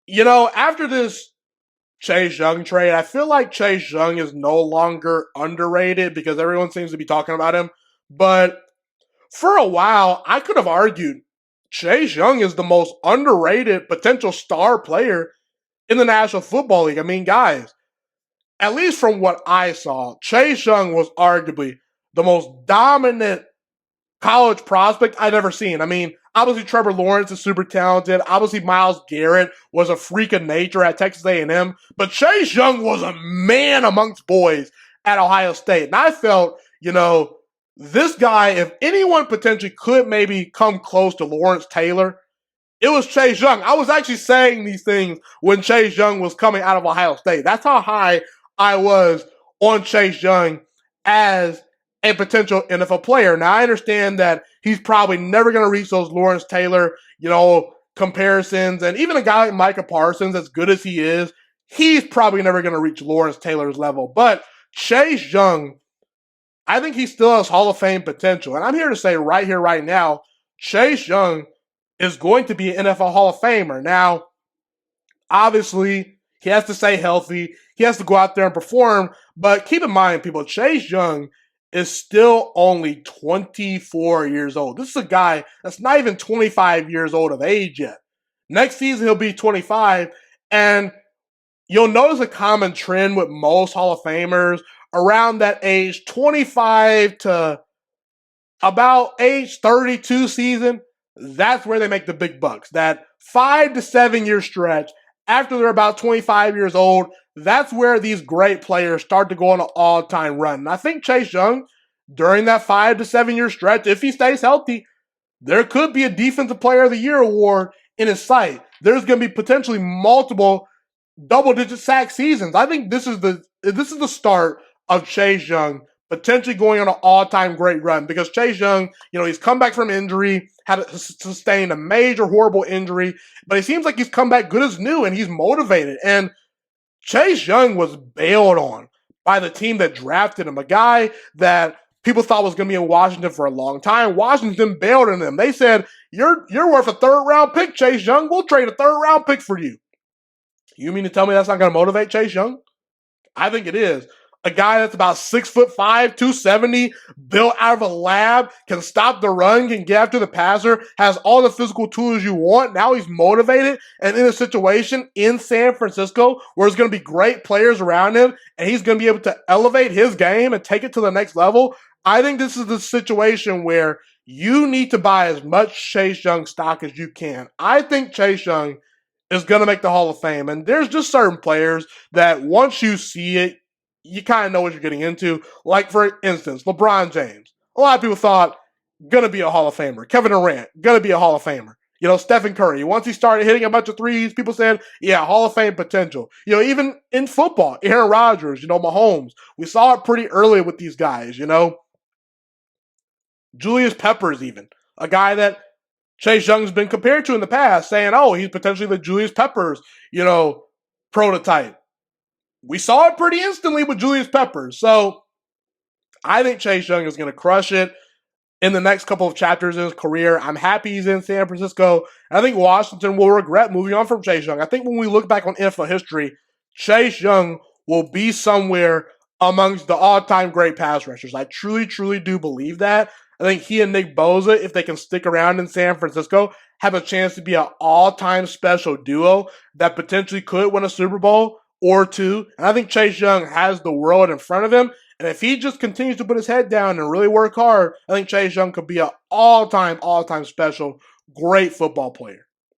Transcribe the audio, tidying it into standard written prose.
After this Chase Young trade, I feel like Chase Young is no longer underrated because everyone seems to be talking about him. But for a while, I could have argued Chase Young is the most underrated potential star player in the National Football League. I mean, guys, at least from what I saw, Chase Young was arguably the most dominant college prospect I'd ever seen. I mean, obviously Trevor Lawrence is super talented. Obviously Myles Garrett was a freak of nature at Texas A&M. But Chase Young was a man amongst boys at Ohio State. And I felt, this guy, if anyone potentially could maybe come close to Lawrence Taylor, it was Chase Young. I was actually saying these things when Chase Young was coming out of Ohio State. That's how high I was on Chase Young as a potential NFL player. Now, I understand that he's probably never going to reach those Lawrence Taylor, comparisons. And even a guy like Micah Parsons, as good as he is, he's probably never going to reach Lawrence Taylor's level. But Chase Young, I think he still has Hall of Fame potential. And I'm here to say right here, right now, Chase Young is going to be an NFL Hall of Famer. Now, obviously, he has to stay healthy. He has to go out there and perform. But keep in mind, people, Chase Young is still only 24 years old. This is a guy that's not even 25 years old of age yet. Next season, he'll be 25. And you'll notice a common trend with most Hall of Famers around that age, 25 to about age 32 season. That's where they make the big bucks. That 5 to 7 year stretch after they're about 25 years old, that's where these great players start to go on an all-time run. And I think Chase Young, during that 5 to 7 year stretch, if he stays healthy, there could be a Defensive Player of the Year award in his sight. There's going to be potentially multiple double-digit sack seasons. I think this is the start of Chase Young potentially going on an all-time great run because Chase Young, he's come back from injury, had sustained a major horrible injury, but it seems like he's come back good as new and he's motivated. And Chase Young was bailed on by the team that drafted him, a guy that people thought was going to be in Washington for a long time. Washington bailed on him. They said, you're worth a third-round pick, Chase Young. We'll trade a third-round pick for you. You mean to tell me that's not going to motivate Chase Young? I think it is. A guy that's about 6'5", 270, built out of a lab, can stop the run, can get after the passer, has all the physical tools you want. Now he's motivated and in a situation in San Francisco where there's going to be great players around him and he's going to be able to elevate his game and take it to the next level. I think this is the situation where you need to buy as much Chase Young stock as you can. I think Chase Young is going to make the Hall of Fame. And there's just certain players that once you see it, you kind of know what you're getting into. Like, for instance, LeBron James. A lot of people thought, going to be a Hall of Famer. Kevin Durant, going to be a Hall of Famer. Stephen Curry. Once he started hitting a bunch of threes, people said, yeah, Hall of Fame potential. Even in football, Aaron Rodgers, Mahomes. We saw it pretty early with these guys, Julius Peppers even. A guy that Chase Young's been compared to in the past, saying, oh, he's potentially the Julius Peppers, prototype. We saw it pretty instantly with Julius Peppers. So I think Chase Young is going to crush it in the next couple of chapters in his career. I'm happy he's in San Francisco. And I think Washington will regret moving on from Chase Young. I think when we look back on NFL history, Chase Young will be somewhere amongst the all-time great pass rushers. I truly, truly do believe that. I think he and Nick Bosa, if they can stick around in San Francisco, have a chance to be an all-time special duo that potentially could win a Super Bowl or two. And I think Chase Young has the world in front of him. And if he just continues to put his head down and really work hard, I think Chase Young could be an all-time special, great football player.